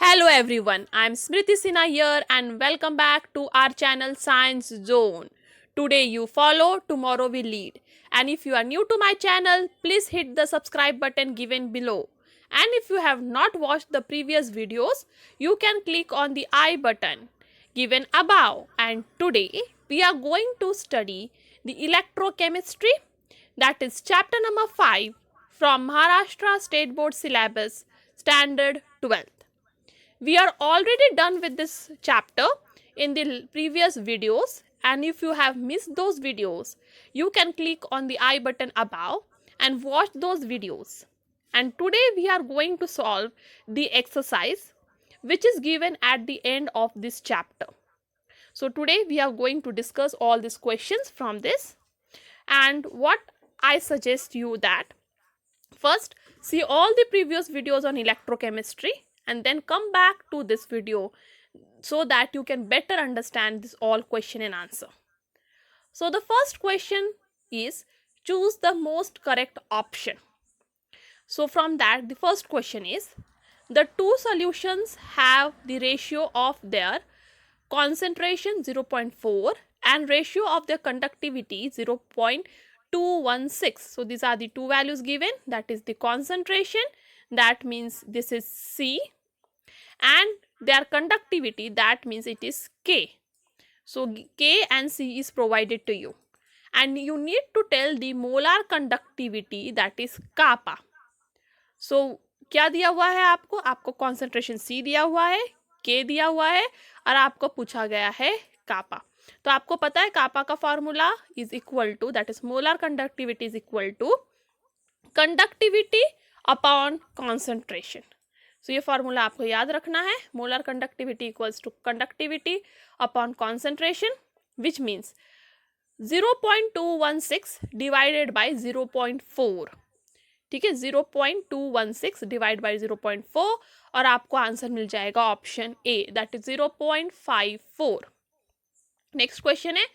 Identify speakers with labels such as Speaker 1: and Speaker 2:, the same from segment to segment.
Speaker 1: Hello everyone, I'm Smriti Sinha here and welcome back to our channel Science Zone. Today you follow, tomorrow we lead. And if you are new to my channel, please hit the subscribe button given below. And if you have not watched the previous videos, you can click on the I button given above. And today we are going to study the electrochemistry, that is chapter number 5 from Maharashtra State Board syllabus standard 12th. We are already done with this chapter in the previous videos, and if you have missed those videos, you can click on the I button above and watch those videos. And today we are going to solve the exercise which is given at the end of this chapter. So today we are going to discuss all these questions from this, and what I suggest you that first see all the previous videos on electrochemistry and then come back to this video so that you can better understand this all question and answer. So the first question is choose the most correct option. So from that, the first question is the two solutions have the ratio of their concentration 0.4 and ratio of their conductivity 0.216. So these are the two values given, that is the concentration, that means this is C, and their conductivity, that means it is K. So K and C is provided to you, and you need to tell the molar conductivity, that is kappa. So क्या दिया हुआ है आपको? आपको concentration C दिया हुआ है, K दिया हुआ है और आपको पूछा गया है कापा. तो आपको पता है कापा का formula is equal to, that is molar conductivity is equal to conductivity upon concentration. So ये फॉर्मूला आपको याद रखना है. Molar conductivity equals to conductivity upon concentration, which means 0.216 divided by 0.4. ठीक है, 0.216 डिवाइड बाई 0.4 और आपको आंसर मिल जाएगा option A, that is 0.54. Next question है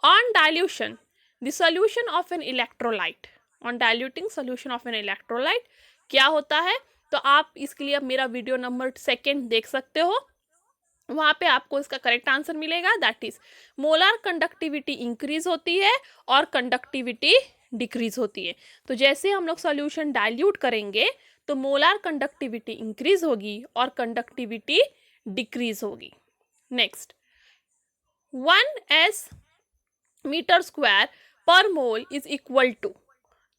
Speaker 1: on dilution the solution of an electrolyte. On diluting solution of an electrolyte क्या होता है? तो आप इसके लिए मेरा वीडियो नंबर 2 देख सकते हो, वहां पे आपको इसका करेक्ट आंसर मिलेगा. That is molar conductivity increase होती है और कंडक्टिविटी डिक्रीज होती है. तो जैसे हम लोग सॉल्यूशन डाइल्यूट करेंगे तो मोलर कंडक्टिविटी इंक्रीज होगी और कंडक्टिविटी डिक्रीज होगी. Next 1s metre square per mole is equal to,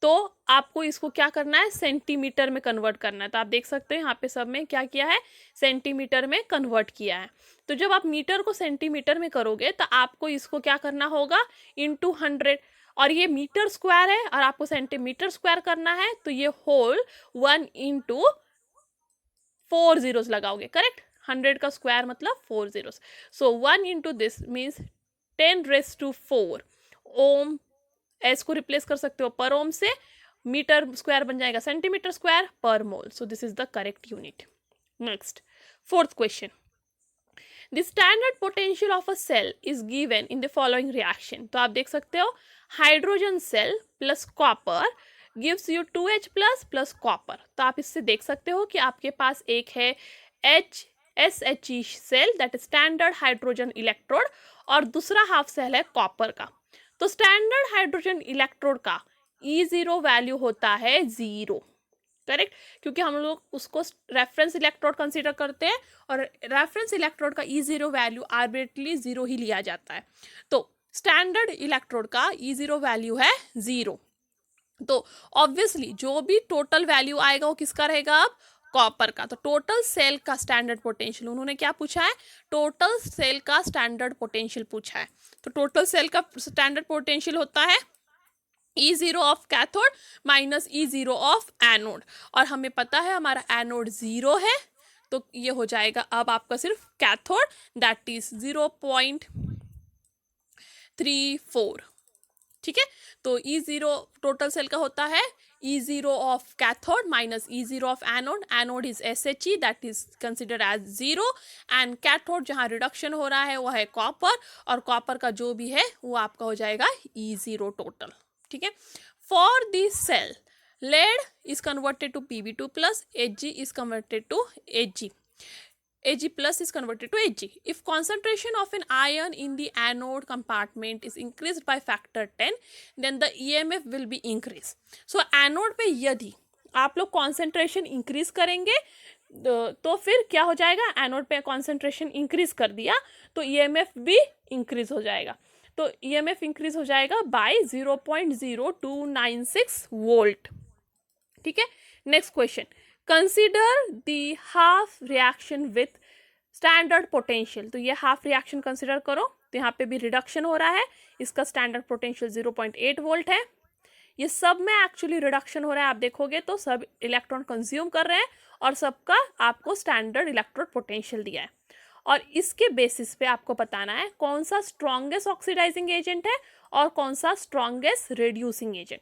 Speaker 1: तो आपको इसको क्या करना है? सेंटीमीटर में कन्वर्ट करना है. तो आप देख सकते हैं यहाँ पे सब में क्या किया है, सेंटीमीटर में कन्वर्ट किया है. तो जब आप मीटर को सेंटीमीटर में करोगे तो आपको इसको क्या करना होगा, इंटू 100. और ये मीटर स्क्वायर है और आपको सेंटीमीटर स्क्वायर करना है, तो ये होल 1 इंटू 4 zeros लगाओगे. करेक्ट, 100 का स्क्वायर मतलब 4 zeros. So 1 into this means 10⁻⁴ ohm. S को रिप्लेस कर सकते हो पर ओम से, मीटर स्क्वायर बन जाएगा centimetre square per mole. So this is the correct unit. Next fourth question, the standard potential of a cell is given in the following reaction. तो आप देख सकते हो hydrogen cell plus copper gives you 2H plus copper. तो आप इससे देख सकते हो कि आपके पास एक है SHE cell, that is standard hydrogen electrode, और दूसरा हाफ सेल है कॉपर का. तो स्टैंडर्ड हाइड्रोजन इलेक्ट्रोड का E0 वैल्यू होता है 0. करेक्ट, क्योंकि हम लोग उसको रेफरेंस इलेक्ट्रोड कंसीडर करते हैं और रेफरेंस इलेक्ट्रोड का E0 वैल्यू आर्बिट्रली 0 ही लिया जाता है. तो स्टैंडर्ड इलेक्ट्रोड का E0 वैल्यू है 0. तो ऑब्वियसली जो भी टोटल वैल्यू आएगा वो किसका रहेगा? अब कॉपर का. तो टोटल सेल का स्टैंडर्ड पोटेंशियल उन्होंने क्या पूछा है? टोटल सेल का स्टैंडर्ड पोटेंशियल पूछा है. तो टोटल सेल का स्टैंडर्ड पोटेंशियल होता है E0 of cathode minus E0 of anode, और हमें पता है हमारा एनोड 0 है, तो ये हो जाएगा अब आपका सिर्फ कैथोड, दैट इज 0.34. ठीक है, तो E0 टोटल सेल का होता है E0 of cathode minus E0 of anode. Anode is SHE, that is considered as 0, and cathode जहाँ रिडक्शन हो रहा है वो है कॉपर, और कॉपर का जो भी है वो आपका हो जाएगा E0 टोटल. ठीक है, for this cell lead is converted to Pb2 plus, Hg is converted to Hg. Ag plus is converted to Ag. If concentration of an ion in the anode compartment is increased by factor 10, then the EMF will be increased. So anode पे यदि आप लोग concentration increase करेंगे तो फिर क्या हो जाएगा, एनोड पे कॉन्सेंट्रेशन इंक्रीज कर दिया तो ईएमएफ भी इंक्रीज हो जाएगा. तो ईएमएफ इंक्रीज हो जाएगा बाय 0.0296 वोल्ट. ठीक है. Next question, consider the half reaction with standard potential. तो ये हाफ रिएक्शन कंसिडर करो. तो यहाँ पे भी रिडक्शन हो रहा है, इसका स्टैंडर्ड पोटेंशियल 0.8 वोल्ट है. ये सब में एक्चुअली रिडक्शन हो रहा है. आप देखोगे तो सब इलेक्ट्रॉन कंज्यूम कर रहे हैं और सबका आपको स्टैंडर्ड इलेक्ट्रोड पोटेंशियल दिया है. और इसके बेसिस पे आपको बताना है कौन सा स्ट्रॉन्गेस्ट ऑक्सीडाइजिंग एजेंट है और कौन सा strongest reducing agent.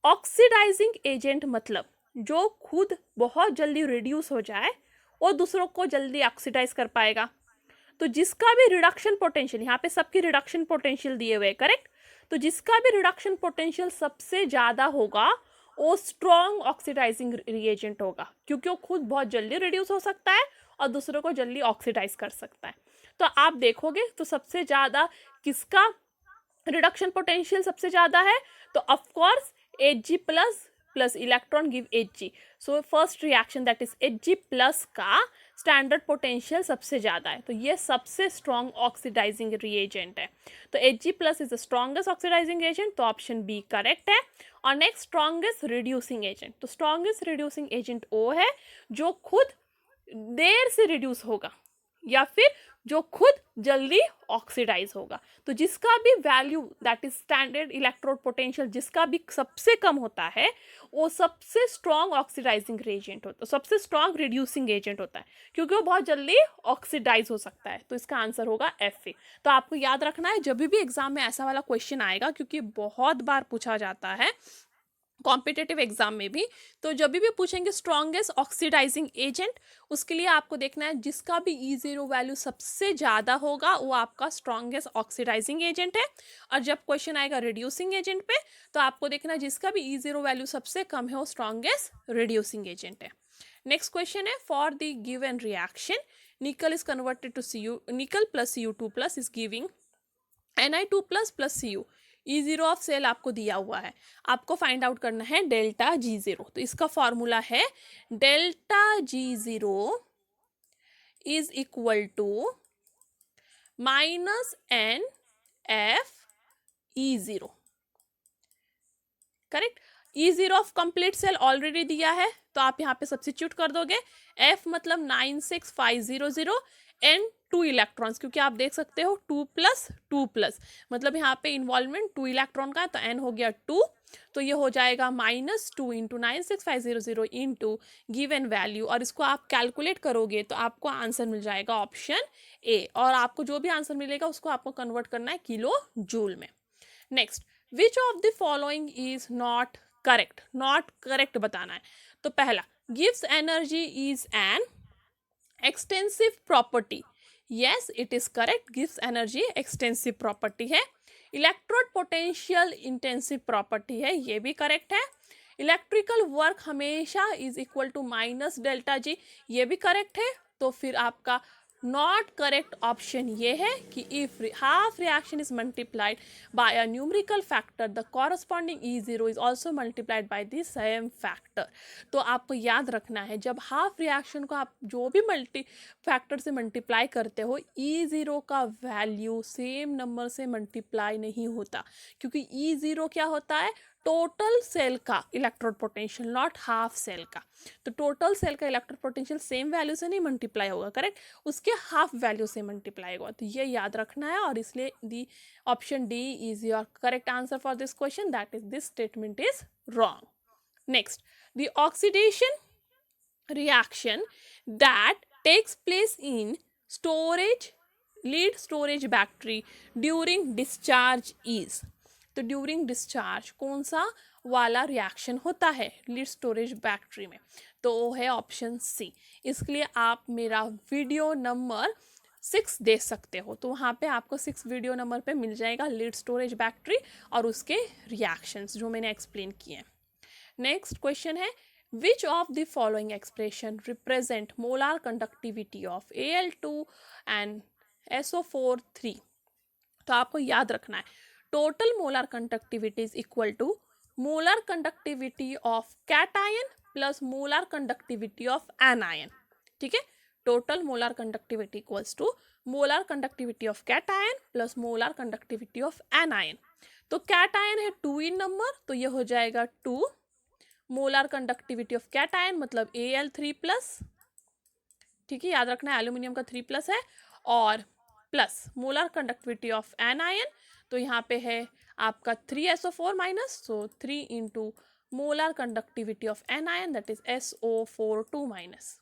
Speaker 1: Oxidizing agent मतलब जो खुद बहुत जल्दी रिड्यूस हो जाए वो दूसरों को जल्दी ऑक्सीडाइज कर पाएगा. तो जिसका भी रिडक्शन पोटेंशियल, यहाँ पे सबकी रिडक्शन पोटेंशियल दिए हुए, करेक्ट. तो जिसका भी रिडक्शन पोटेंशियल सबसे ज़्यादा होगा वो स्ट्रॉन्ग ऑक्सीडाइजिंग रिएजेंट होगा, क्योंकि वो खुद बहुत जल्दी रिड्यूस हो सकता है और दूसरों को जल्दी ऑक्सीडाइज कर सकता है. तो आप देखोगे तो सबसे ज़्यादा किसका रिडक्शन पोटेंशियल सबसे ज़्यादा है, तो of course Hg plus electron give Hg. So first reaction that is Hg plus का स्टैंडर्ड पोटेंशियल सबसे ज़्यादा है, तो ये सबसे स्ट्रॉन्ग ऑक्सीडाइजिंग रिएजेंट है. तो Hg plus is the strongest oxidizing agent, तो ऑप्शन बी करेक्ट है. और नेक्स्ट स्ट्रॉन्गेस्ट रिड्यूसिंग एजेंट, तो स्ट्रॉन्गेस्ट रिड्यूसिंग एजेंट वो है जो खुद देर से रिड्यूस होगा या फिर जो खुद जल्दी ऑक्सीडाइज होगा. तो जिसका भी value that is standard electrode potential जिसका भी सबसे कम होता है वो सबसे स्ट्रॉन्ग ऑक्सीडाइजिंग एजेंट होता है, सबसे स्ट्रॉन्ग रिड्यूसिंग एजेंट होता है, क्योंकि वो बहुत जल्दी ऑक्सीडाइज हो सकता है. तो इसका आंसर होगा एफ ए. तो आपको याद रखना है जब भी एग्जाम में ऐसा वाला क्वेश्चन आएगा, क्योंकि बहुत बार पूछा जाता है कॉम्पिटेटिव एग्जाम में भी, तो जब भी पूछेंगे स्ट्रॉन्गेस्ट ऑक्सीडाइजिंग एजेंट, उसके लिए आपको देखना है जिसका भी E0 वैल्यू सबसे ज़्यादा होगा वो आपका स्ट्रॉन्गेस्ट ऑक्सीडाइजिंग एजेंट है. और jab क्वेश्चन आएगा रिड्यूसिंग एजेंट पे तो आपको देखना है जिसका भी E0 वैल्यू सबसे कम है वो स्ट्रॉन्गेस्ट रिड्यूसिंग एजेंट है. नेक्स्ट क्वेश्चन है, for the given reaction nickel is converted to Cu, nickel plus Cu2 plus is giving Ni2 plus Cu. E0 of cell आपको दिया हुआ है, आपको फाइंड आउट करना है डेल्टा G0. तो इसका फॉर्मूला है delta G0 is equal to -NF E0. Correct. E0 of complete cell already दिया है तो आप यहाँ पे सब्स्टिट्यूट कर दोगे. F मतलब 96500 N 2 इलेक्ट्रॉन्स, क्योंकि आप देख सकते हो 2 प्लस 2 प्लस मतलब यहाँ पे इन्वॉल्वमेंट 2 इलेक्ट्रॉन का है, तो N हो गया 2. तो ये हो जाएगा -2 इंटू 96500 इंटू गिवन वैल्यू, और इसको आप कैलकुलेट करोगे तो आपको आंसर मिल जाएगा ऑप्शन ए. और आपको जो भी आंसर मिलेगा उसको आपको कन्वर्ट करना है किलो जूल में. Next, which of the following is not correct. Not correct बताना है. तो पहला, गिव्स energy is an extensive property. Yes it is correct, गिव्स एनर्जी एक्सटेंसिव प्रॉपर्टी है. इलेक्ट्रोड पोटेंशियल इंटेंसिव प्रॉपर्टी है, ये भी करेक्ट है. इलेक्ट्रिकल वर्क हमेशा is equal to minus delta G, ये भी करेक्ट है. तो फिर आपका नॉट करेक्ट ऑप्शन ये है कि if half reaction is multiplied by a numerical factor the corresponding E0 is also multiplied by the same factor. तो आपको याद रखना है जब हाफ रिएक्शन को आप जो भी मल्टी फैक्टर से मल्टीप्लाई करते हो E0 का वैल्यू सेम नंबर से मल्टीप्लाई नहीं होता, क्योंकि E0 क्या होता है, टोटल सेल का electrode potential, not half cell का. तो टोटल सेल का इलेक्ट्रोड पोटेंशियल सेम वैल्यू से नहीं मल्टीप्लाई होगा, करेक्ट, उसके हाफ वैल्यू से मल्टीप्लाई होगा. तो ये याद रखना है और इसलिए the option D is your correct answer for this question, that is this statement is wrong. Next, the oxidation reaction that takes place in storage lead storage battery during discharge is. तो during discharge कौन सा वाला reaction होता है lead storage battery में, तो वो है ऑप्शन सी. इसके लिए आप मेरा वीडियो नंबर 6 देख सकते हो, तो वहाँ पे आपको 6 वीडियो नंबर पे मिल जाएगा लीड स्टोरेज बैटरी और उसके रिएक्शंस जो मैंने एक्सप्लेन किए हैं. नेक्स्ट क्वेश्चन है, which of the following expression represent molar conductivity of Al2 and SO4 3। तो आपको याद रखना है total molar conductivity is equal to molar conductivity of cation plus molar conductivity of anion. ठीक है, total molar conductivity equals to molar conductivity of cation plus molar conductivity of anion. तो cation है 2 इन number, तो ये हो जाएगा 2 molar conductivity of cation मतलब Al3+। ठीक है, याद रखना है एल्यूमिनियम का 3+ है, और plus molar conductivity of anion, तो यहाँ पे है आपका 3SO4-, so 3 into molar conductivity of anion that is SO4(2)।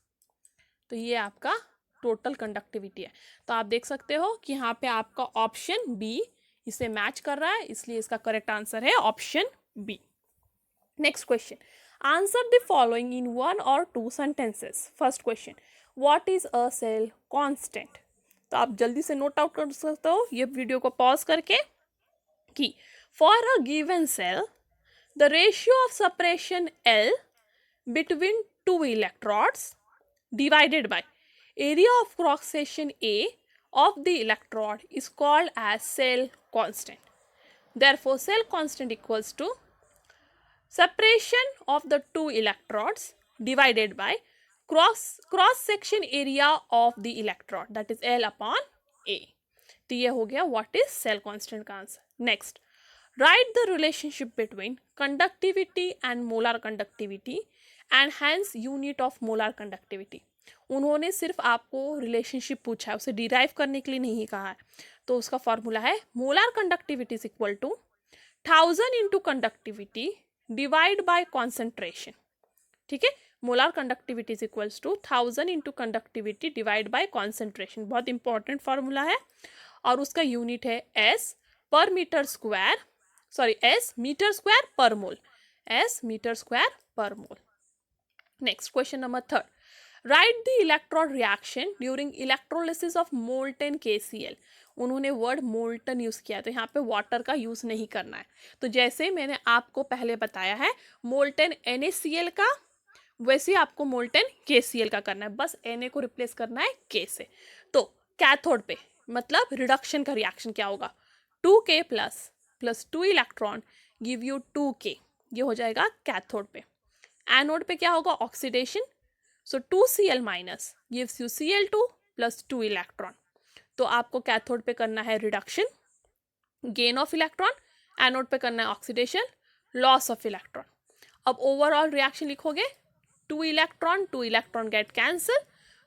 Speaker 1: तो ये आपका टोटल कंडक्टिविटी है। तो आप देख सकते हो कि यहाँ पे आपका ऑप्शन बी इसे मैच कर रहा है, इसलिए इसका करेक्ट आंसर है option B. Next question, answer the following in 1 or 2 sentences। First question, what is a cell constant. तो आप जल्दी से नोट आउट कर सकते हो ये वीडियो को पॉज करके कि for a given cell the ratio of separation L between 2 electrodes divided by area of cross section A of the electrode is called as cell constant. Therefore, cell constant equals to separation of the 2 electrodes divided by cross section area of the electrode that is L upon A. तो ये हो गया what is cell constant का answer. Next, write the relationship between conductivity and molar conductivity and hence unit of molar conductivity। उन्होंने सिर्फ आपको relationship पूछा है, उसे डिराइव करने के लिए नहीं कहा है। तो उसका फॉर्मूला है molar conductivity is equal to 1000 into conductivity divide by concentration. ठीक है, molar conductivity is equals to 1000 into conductivity divide by concentration. बहुत इंपॉर्टेंट फॉर्मूला है, और उसका यूनिट है S per metre square, sorry S metre square per mole, S metre square per mole. Next question number third, write the electrode reaction during electrolysis of molten KCl। उन्होंने word molten use किया है, तो यहाँ पे water का use नहीं करना है। तो जैसे मैंने आपको पहले बताया है मोल्टन NaCl का, वैसे ही आपको मोल्टन KCl का करना है, बस Na को रिप्लेस करना है K से। तो कैथोड पे मतलब रिडक्शन का रिएक्शन क्या होगा, 2K plus 2 electron give you 2K, ये हो जाएगा कैथोड पे। एनोड पे क्या होगा, oxidation, so 2Cl minus gives you Cl2 plus 2 electron. तो आपको कैथोड पे करना है reduction, gain of electron, anode पे करना है ऑक्सीडेशन, लॉस ऑफ इलेक्ट्रॉन। अब ओवरऑल रिएक्शन लिखोगे 2 इलेक्ट्रॉन गेट कैंसिल,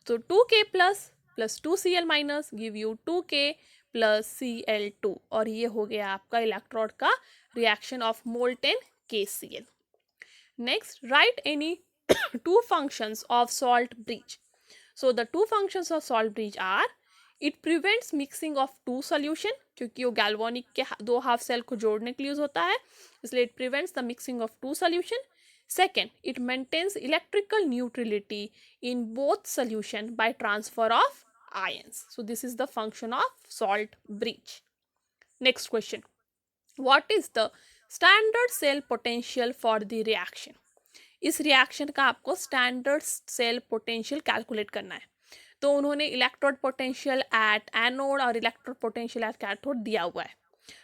Speaker 1: तो 2K plus 2Cl minus give you 2K plus Cl2, और ये हो गया आपका इलेक्ट्रोड का reaction of molten KCl। Next, right any 2 functions of salt bridge. So the 2 functions of salt bridge are it prevents mixing of 2 solution, क्योंकि वो galvanic के 2 half cell को जोड़ने के लिए यूज होता है, इसलिए it prevents the mixing of 2 solution. Second, it maintains electrical neutrality in both solution by transfer of ions. So this is the function of salt bridge. Next question, what is the standard cell potential for the reaction? इस reaction का आपको standard cell potential calculate करना है। तो उन्होंने electrode potential at anode और electrode potential at cathode दिया हुआ है।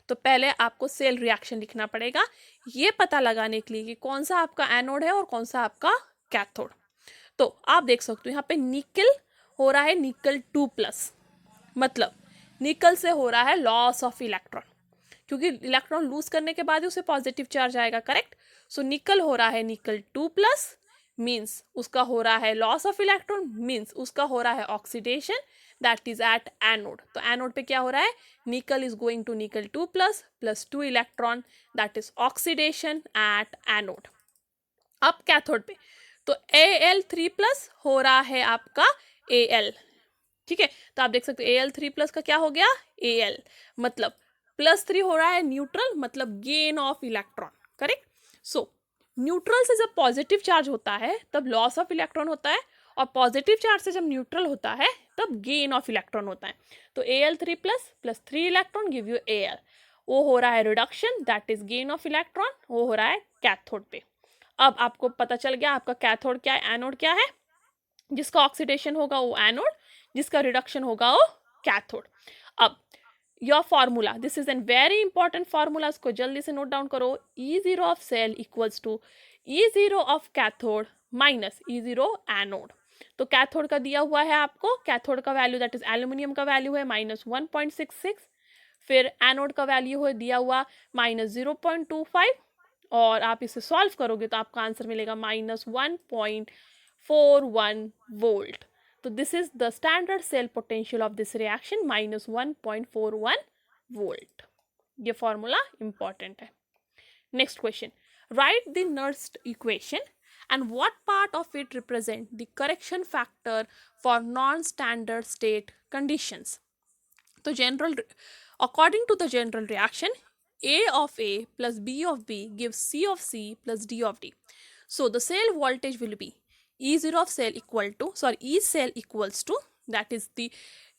Speaker 1: तो पहले आपको सेल रिएक्शन लिखना पड़ेगा, ये पता लगाने के लिए कि कौन सा आपका एनोड है और कौन सा आपका कैथोड। तो आप देख सकते हो यहाँ पे निकल हो रहा है निकल 2+, मतलब निकल से हो रहा है लॉस ऑफ इलेक्ट्रॉन, क्योंकि इलेक्ट्रॉन लूज करने के बाद ही उसे पॉजिटिव चार्ज आएगा, करेक्ट। सो निकल हो रहा है निकल 2+, मीन्स उसका हो रहा है लॉस ऑफ इलेक्ट्रॉन, मीन्स उसका हो रहा है oxidation, that is at anode. तो एनोड पे क्या हो रहा है, निकल इज गोइंग टू निकल 2+ plus 2 electron, that is oxidation at anode. अब कैथोड पे तो Al3+ हो रहा है आपका Al, ठीक है। तो आप देख सकते हो Al3+ का क्या हो गया Al, मतलब +3 हो रहा है न्यूट्रल, मतलब gain of electron, correct. So neutral से जब पॉजिटिव चार्ज होता है तब लॉस ऑफ इलेक्ट्रॉन होता है, और पॉजिटिव चार्ज से जब न्यूट्रल होता है तब गेन ऑफ इलेक्ट्रॉन होता है। तो Al3+ plus 3 electron give you Al, वो हो रहा है reduction, that is gain of electron, वो हो रहा है कैथोड पे। अब आपको पता चल गया आपका कैथोड क्या है, एनोड क्या है। जिसका ऑक्सीडेशन होगा वो एनोड, जिसका रिडक्शन होगा वो कैथोड। अब your formula, this is an very important formula, इसको जल्दी से नोट डाउन करो। E0 of cell equals to E0 of cathode minus E0 anode. तो कैथोड का दिया हुआ है आपको, कैथोड का वैल्यू दैट इज एल्यूमिनियम का वैल्यू है -1.66, फिर एनोड का वैल्यू है दिया हुआ -0.25, और आप इसे सॉल्व करोगे तो आपका आंसर मिलेगा -1.41 वोल्ट। तो this is the standard cell potential of this reaction, -1.41 volt. ये फॉर्मूला इंपॉर्टेंट है। Next question, write the Nernst equation and what part of it represent the correction factor for non-standard state conditions. तो general, according to the general reaction, A of A plus B of B gives C of C plus D of D. So the cell voltage will be E0 of cell equal to, E cell equals to, that is the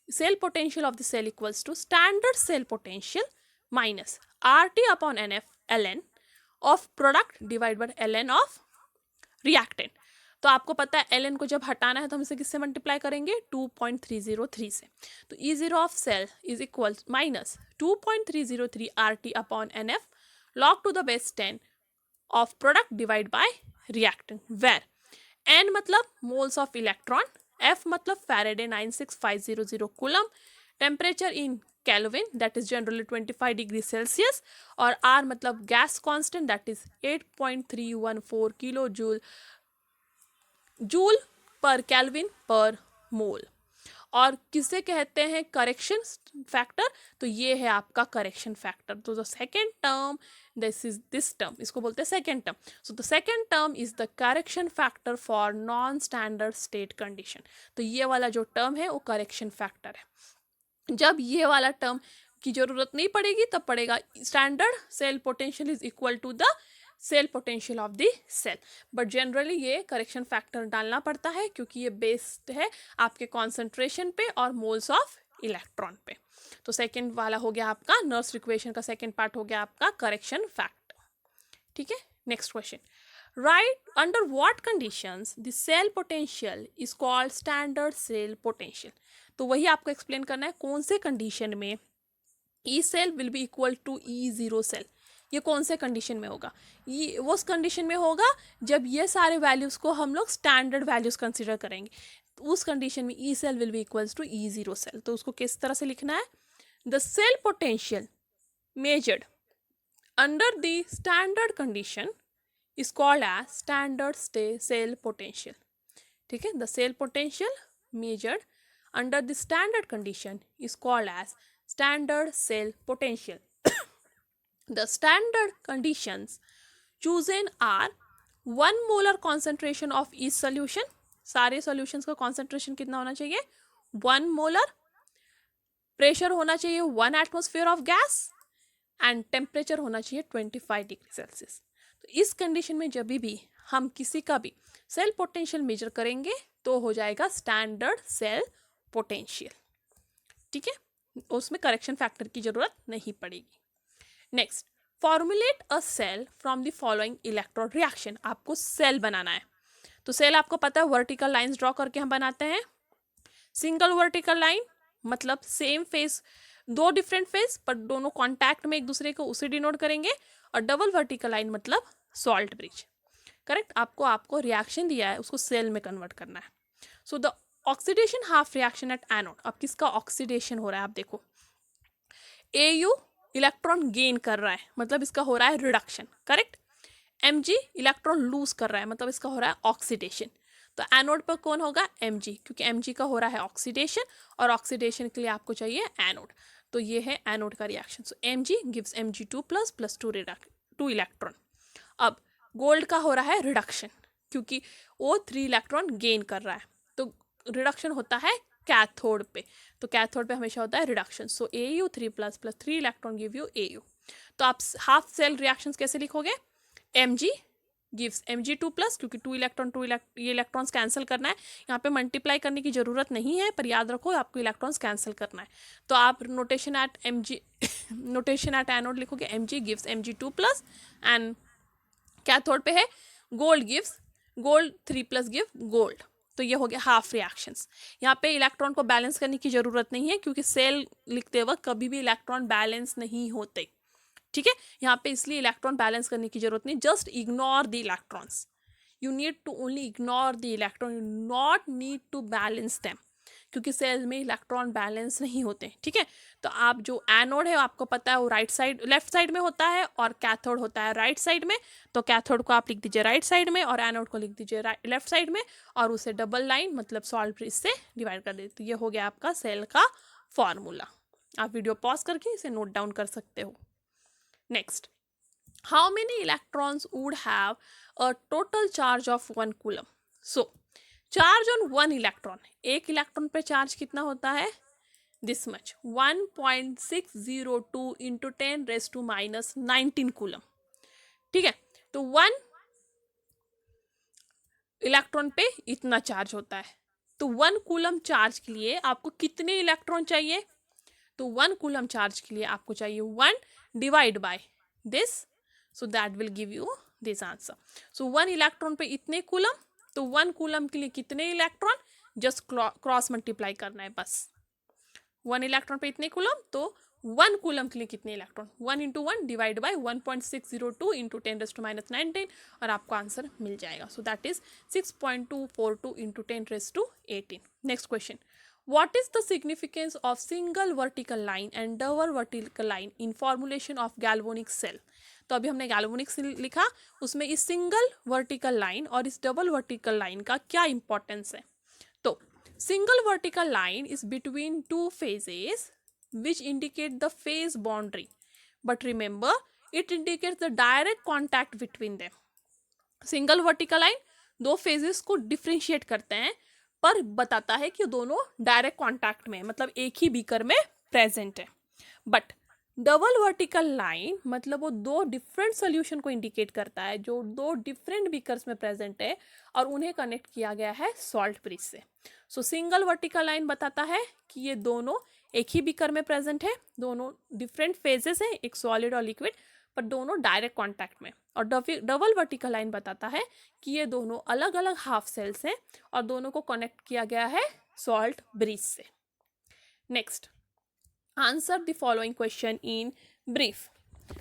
Speaker 1: cell potential of the cell equals to standard cell potential minus RT upon NF ln of product divided by ln of reactant. तो आपको पता है ln को जब हटाना है तो हम इसे किससे मल्टीप्लाई करेंगे, 2.303 से। तो E0 of cell is equal minus 2.303 RT upon NF log to the base 10 of product divided by reactant, where N मतलब moles of electron, F मतलब Faraday 96500 coulomb, temperature in Kelvin that is generally 25 degree Celsius, और R मतलब gas constant that is 8.314 kilojoule joule पर kelvin पर मोल। और किसे कहते हैं करेक्शन फैक्टर, तो ये है आपका करेक्शन फैक्टर। तो the second term, this term, इसको बोलते हैं second term. So the second term is the correction factor for non standard state condition. तो ये वाला जो टर्म है वो करेक्शन फैक्टर है। जब ये वाला टर्म की जरूरत नहीं पड़ेगी तब पड़ेगा standard cell potential is equal to the cell potential of the cell. But generally ये करेक्शन फैक्टर डालना पड़ता है क्योंकि ये बेस्ड है आपके कॉन्सेंट्रेशन पे और मोल्स ऑफ इलेक्ट्रॉन पे। तो सेकेंड वाला हो गया आपका नर्स इक्वेशन का सेकेंड पार्ट हो गया आपका करेक्शन फैक्टर। ठीक है, next question, write under what conditions the cell potential is called standard cell potential. तो वही आपको एक्सप्लेन करना है कौन से कंडीशन में E cell will be equal to E0 सेल। ये कौन से कंडीशन में होगा, ये वो उस कंडीशन में होगा जब ये सारे वैल्यूज़ को हम लोग स्टैंडर्ड वैल्यूज़ कंसिडर करेंगे। तो उस कंडीशन में E cell will be equals to E0 सेल। तो उसको किस तरह से लिखना है, the cell potential measured under the standard condition is called as standard cell potential. ठीक है, the cell potential measured under the standard condition is called as standard cell potential. The standard conditions chosen are 1 molar concentration of each solution, सारे solutions का concentration कितना होना चाहिए, 1 molar, pressure होना चाहिए 1 atmosphere of gas and temperature होना चाहिए 25 degree Celsius। तो इस condition में जब भी हम किसी का भी सेल पोटेंशियल मेजर करेंगे तो हो जाएगा स्टैंडर्ड सेल पोटेंशियल। ठीक है, उसमें करेक्शन फैक्टर की जरूरत नहीं पड़ेगी। Next, formulate a cell from the following electron reaction. आपको सेल बनाना है तो सेल आपको पता है वर्टिकल लाइंस ड्रॉ करके हम बनाते हैं। सिंगल वर्टिकल लाइन मतलब सेम फेस, दो डिफरेंट फेस पर दोनों कॉन्टैक्ट में एक दूसरे को उसे डिनोट करेंगे। और डबल वर्टिकल लाइन मतलब सॉल्ट ब्रिज। करेक्ट, आपको रिएक्शन दिया है उसको सेल में कन्वर्ट करना है। So the oxidation half reaction at anode. अब किसका ऑक्सीडेशन हो रहा है, आप देखो AU इलेक्ट्रॉन गेन कर रहा है मतलब इसका हो रहा है reduction. Correct, Mg electron lose कर रहा है मतलब इसका हो रहा है ऑक्सीडेशन। तो एनोड पर कौन होगा, Mg, क्योंकि Mg का हो रहा है ऑक्सीडेशन और ऑक्सीडेशन के लिए आपको चाहिए एनोड। तो ये है एनोड का रिएक्शन। सो Mg gives Mg2 plus 2 electron. अब गोल्ड का हो रहा है रिडक्शन क्योंकि वो 3 इलेक्ट्रॉन गेन कर रहा है। तो रिडक्शन होता है कैथोड पे, तो कैथोड पे हमेशा होता है reduction. So Au3 plus 3 electron give you Au। तो आप हाफ सेल रिएक्शंस कैसे लिखोगे, Mg गिव्स Mg2 प्लस, क्योंकि 2 इलेक्ट्रॉन ये इलेक्ट्रॉन्स कैंसिल करना है, यहाँ पे मल्टीप्लाई करने की जरूरत नहीं है पर याद रखो आपको इलेक्ट्रॉन्स कैंसिल करना है। तो आप नोटेशन एट एनोड लिखोगे Mg gives Mg2 plus and cathode पे है गोल्ड 3+ गिव गोल्ड। तो ये हो गया हाफ रिएक्शंस। यहाँ पे इलेक्ट्रॉन को बैलेंस करने की जरूरत नहीं है, क्योंकि सेल लिखते वक्त कभी भी इलेक्ट्रॉन बैलेंस नहीं होते, ठीक है। यहाँ पे इसलिए इलेक्ट्रॉन बैलेंस करने की जरूरत नहीं, just ignore the electrons. You need to only ignore the electron, you not need to balance them, क्योंकि सेल में इलेक्ट्रॉन बैलेंस नहीं होते, ठीक है। तो आप जो एनोड है आपको पता है वो राइट साइड लेफ्ट साइड में होता है, और कैथोड होता है राइट साइड में। तो कैथोड को आप लिख दीजिए राइट साइड में, और एनोड को लिख दीजिए लेफ्ट साइड में, और उसे डबल लाइन मतलब सॉल्ट ब्रिज से डिवाइड कर देते। ये हो गया आपका सेल का फॉर्मूला। आप वीडियो पॉज करके इसे नोट डाउन कर सकते हो। Next, how many electrons would have a total charge of 1 coulomb? So charge on 1 electron, एक इलेक्ट्रॉन पे चार्ज कितना होता है? दिस मच, 1.602 इंटू 10⁻⁻19 कूलम, ठीक है। तो 1 इलेक्ट्रॉन पे इतना चार्ज होता है। तो 1 कूलम चार्ज के लिए आपको कितने इलेक्ट्रॉन चाहिए? तो 1 कूलम चार्ज के लिए आपको चाहिए 1 divide by this, so that will give you this answer. So 1 electron पे इतने कूलम, तो 1 कूलम के लिए कितने इलेक्ट्रॉन, जस्ट क्रॉस मल्टीप्लाई करना है बस। 1 इलेक्ट्रॉन पे इतने कूलम, तो 1 कूलम के लिए कितने electron, 1 into 1 divide by 1.602 into 10⁻⁻19, और आपको आंसर मिल जाएगा। So that is 6.242 into 10⁻18। Next question, what is the significance of single vertical line and double vertical line in formulation of galvanic cell? तो अभी हमने गैल्वेनिक सेल लिखा, उसमें इस सिंगल वर्टिकल लाइन और इस डबल वर्टिकल लाइन का क्या इंपॉर्टेंस है? तो single vertical line is between two phases which indicate the phase boundary, but remember it indicates the direct contact between them. Single vertical line दो phases को differentiate करते हैं, पर बताता है कि दोनों डायरेक्ट कॉन्टैक्ट में, मतलब एक ही बीकर में प्रेजेंट है। बट डबल वर्टिकल लाइन मतलब वो दो डिफरेंट सोल्यूशन को इंडिकेट करता है, जो दो डिफरेंट बीकर्स में प्रेजेंट है, और उन्हें कनेक्ट किया गया है सॉल्ट ब्रिज से। सो सिंगल वर्टिकल लाइन बताता है कि ये दोनों एक ही बीकर में प्रेजेंट है, दोनों डिफरेंट फेजेस हैं, एक सॉलिड और लिक्विड, पर दोनों डायरेक्ट कॉन्टैक्ट में। और डबल वर्टिकल लाइन बताता है कि ये दोनों अलग अलग हाफ सेल्स हैं, और दोनों को कनेक्ट किया गया है सॉल्ट ब्रिज से। Next, answer the following question in brief.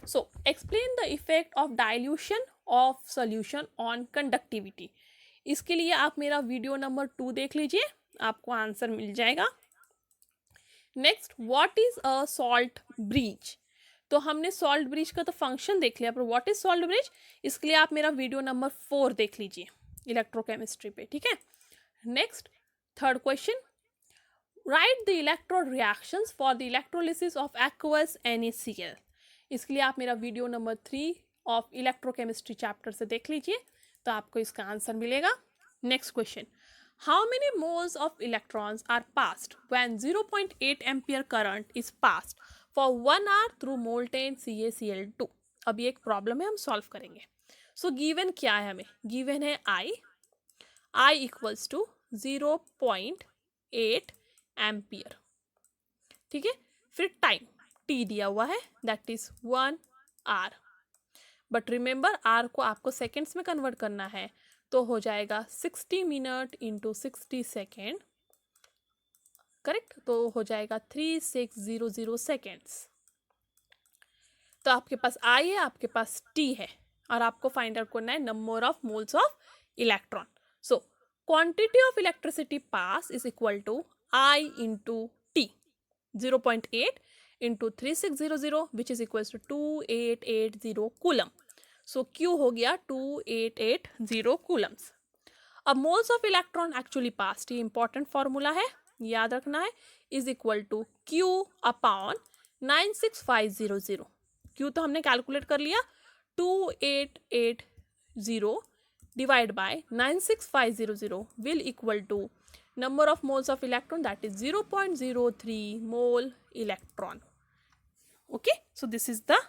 Speaker 1: So explain the effect of dilution of solution on conductivity. इसके लिए आप मेरा वीडियो नंबर 2 देख लीजिए, आपको आंसर मिल जाएगा। Next, what is a salt bridge? तो हमने सॉल्ट ब्रिज का तो फंक्शन देख लिया, पर व्हाट इज सॉल्ट ब्रिज, इसके लिए आप मेरा वीडियो नंबर 4 देख लीजिए इलेक्ट्रोकेमिस्ट्री पे, ठीक है। Next, third question, write the electrode reactions for the electrolysis of aqueous NaCl। इसके लिए आप मेरा video number 3 of electrochemistry chapter से देख लीजिए, तो आपको इसका आंसर मिलेगा। Next question, how many moles of electrons are passed when 0.8 ampere current is passed for 1 hour through molten CaCl2। अभी एक प्रॉब्लम है, हम सॉल्व करेंगे। सो गिवन क्या है, हमें गिवन है I इक्वल्स टू 0.8 एम्पियर, ठीक है। फिर टाइम T दिया हुआ है, that is 1 hour, but remember आर को आपको सेकेंड्स में कन्वर्ट करना है, तो हो जाएगा 60 मिनट इंटू 60 सेकेंड, करेक्ट, तो हो जाएगा 3600 सेकेंड्स। तो आपके पास I है, आपके पास T है, और आपको फाइंड आउट करना है number of moles of electron. So quantity of electricity pass is equal to I into T, 0.8 into 3600 which is equal to 2880 coulomb. So Q हो गया 2880 कूलम्स। अब moles of electron actually pass, ये important formula है, याद रखना है, is equal to Q upon 96500। Q तो हमने कैलकुलेट कर लिया, 2880 divide by 96500 will equal to number of moles of electron, that is 0.03 mole electron. Okay, so this is the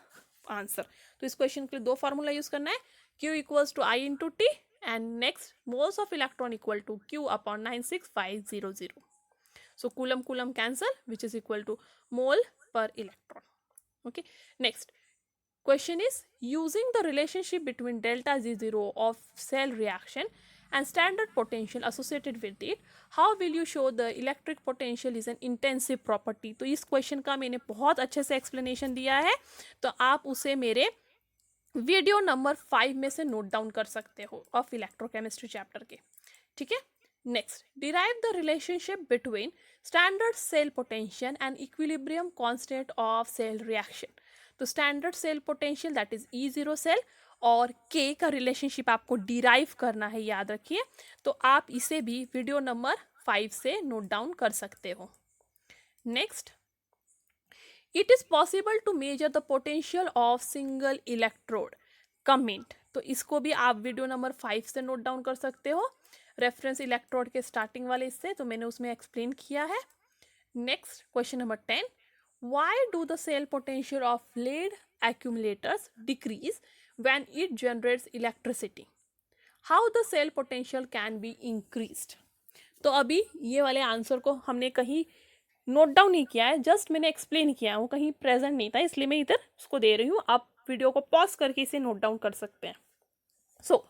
Speaker 1: answer. तो इस क्वेश्चन के लिए दो फार्मूला यूज करना है, Q equals to I into T, and next moles of electron equal to Q upon 96500. So coulomb coulomb cancel, which is equal to mole per electron. Okay, next Question is, using the relationship between delta Z0 of cell reaction and standard potential associated with it, how will you show the electric potential is an intensive property? तो इस question का मैंने बहुत अच्छे से explanation दिया है, तो आप उसे मेरे वीडियो नंबर 5 में से नोट डाउन कर सकते हो ऑफ इलेक्ट्रोकेमिस्ट्री चैप्टर के. ठीक है. Next, derive the relationship between standard cell potential and equilibrium constant of cell reaction. तो standard cell potential that is E0 cell और K का रिलेशनशिप आपको डिराइव करना है, याद रखिए. तो आप इसे भी वीडियो नंबर 5 से नोट डाउन कर सकते हो. Next, it is possible to measure the potential of single electrode. Comment. तो इसको भी आप वीडियो नंबर 5 से नोट डाउन कर सकते हो, रेफरेंस इलेक्ट्रोड के स्टार्टिंग वाले इससे, तो मैंने उसमें एक्सप्लेन किया है. Next, question number 10. Why do the cell potential of lead accumulators decrease when it generates electricity? How the cell potential can be increased? तो अभी ये वाले आंसर को हमने कहीं नोट डाउन नहीं किया है, जस्ट मैंने एक्सप्लेन किया है, वो कहीं प्रेजेंट नहीं था, इसलिए मैं इधर उसको दे रही हूँ. आप वीडियो को पॉज करके इसे नोट डाउन कर सकते हैं. So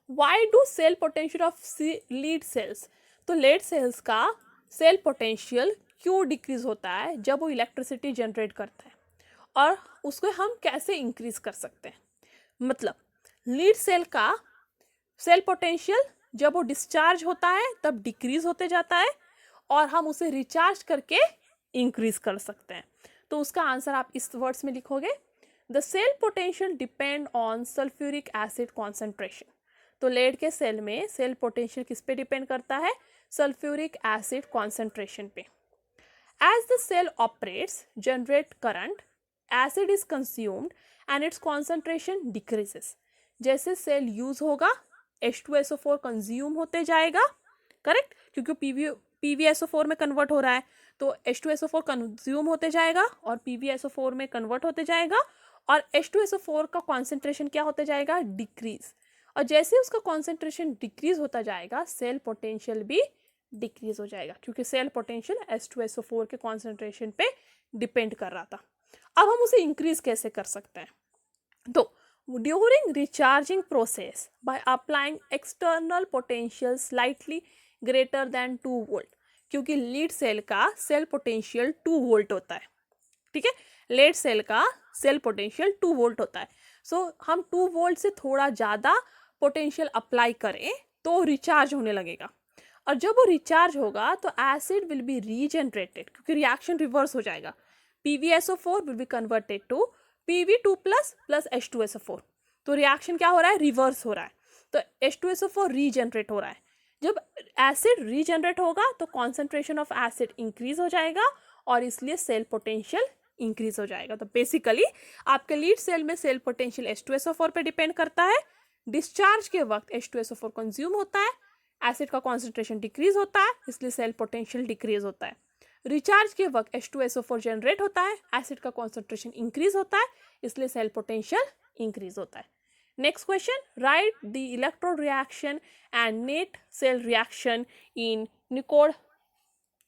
Speaker 1: why do cell potential of lead cells. तो लीड सेल्स का सेल पोटेंशियल क्यों डिक्रीज होता है जब वो इलेक्ट्रिसिटी जनरेट करता है, और उसको हम कैसे इंक्रीज कर सकते हैं. मतलब लीड सेल का सेल पोटेंशियल जब वो डिस्चार्ज होता है तब डिक्रीज होते जाता है, और हम उसे रिचार्ज करके इंक्रीज कर सकते हैं. तो उसका आंसर आप इस वर्ड्स में लिखोगे, the cell potential depend on sulphuric acid concentration. तो लेड के सेल में सेल पोटेंशियल किस पे डिपेंड करता है, सल्फ्यूरिक एसिड कॉन्सेंट्रेशन पे. As the cell operates, generate current, acid is consumed and its concentration decreases. जैसे सेल यूज होगा H2SO4 कंज्यूम होते जाएगा, करेक्ट, क्योंकि PbSO4 में कन्वर्ट हो रहा है, तो H2SO4 कंज्यूम होते जाएगा और PbSO4 में कन्वर्ट होते जाएगा, और H2SO4 का कॉन्सेंट्रेशन क्या होते जाएगा, डिक्रीज. और जैसे उसका कॉन्सेंट्रेशन डिक्रीज होता जाएगा सेल पोटेंशियल भी डिक्रीज हो जाएगा, क्योंकि सेल पोटेंशियल H2SO4 के कॉन्सेंट्रेशन पे डिपेंड कर रहा था. अब हम उसे इंक्रीज कैसे कर सकते हैं. तो during recharging process by applying external potential slightly greater than 2 volt, क्योंकि लीड सेल का सेल पोटेंशियल 2 वोल्ट होता है. ठीक है, लीड सेल का सेल पोटेंशियल 2 वोल्ट होता है. सो हम 2 वोल्ट से थोड़ा ज़्यादा पोटेंशियल अप्लाई करें तो रिचार्ज होने लगेगा, और जब वो रिचार्ज होगा तो एसिड विल बी रीजनरेटेड, क्योंकि रिएक्शन रिवर्स हो जाएगा. PbSO4 will be converted to Pb2 plus H2SO4. तो रिएक्शन क्या हो रहा है, रिवर्स हो रहा है, तो H2SO4 रीजनरेट हो रहा है. जब एसिड रीजनरेट होगा तो कॉन्सेंट्रेशन ऑफ एसिड इंक्रीज हो जाएगा, और इसलिए सेल पोटेंशियल इंक्रीज हो जाएगा. तो बेसिकली आपके लीड सेल में सेल पोटेंशियल H2SO4 पे डिपेंड करता है. डिस्चार्ज के वक्त H2SO4 कंज्यूम होता है, एसिड का कॉन्सेंट्रेशन डिक्रीज होता है, इसलिए सेल पोटेंशियल डिक्रीज होता है. रिचार्ज के वक्त H2SO4 जनरेट होता है, एसिड का कॉन्सेंट्रेशन इंक्रीज होता है, इसलिए सेल पोटेंशियल इंक्रीज होता है. Next question, write the electrode reaction and net cell reaction in nicad